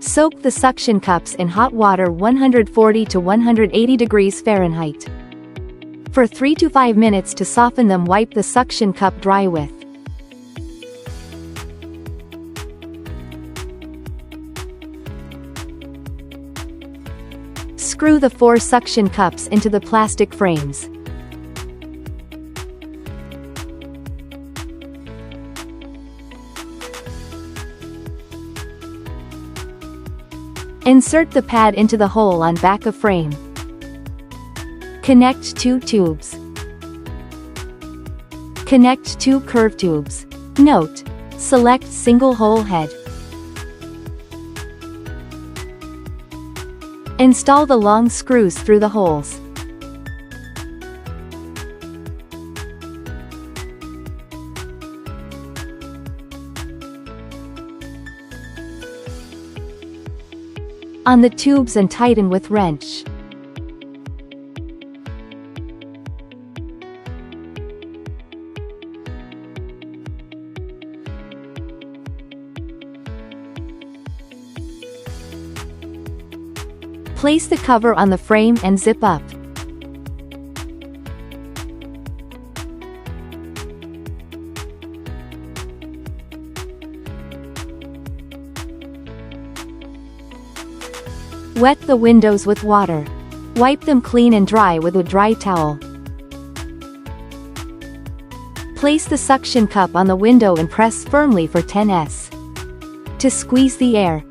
Soak the suction cups in hot water 140 to 180 degrees Fahrenheit. For 3 to 5 minutes to soften them, wipe the suction cup dry with Screw the 4 suction cups into the plastic frames. Insert the pad into the hole on back of frame. Connect 2 tubes. Connect 2 curved tubes. Note: select single hole head. Install the long screws through the holes. On the tubes and tighten with wrench. Place the cover on the frame and zip up. Wet the windows with water. Wipe them clean and dry with a dry towel. Place the suction cup on the window and press firmly for 10 s. To squeeze the air.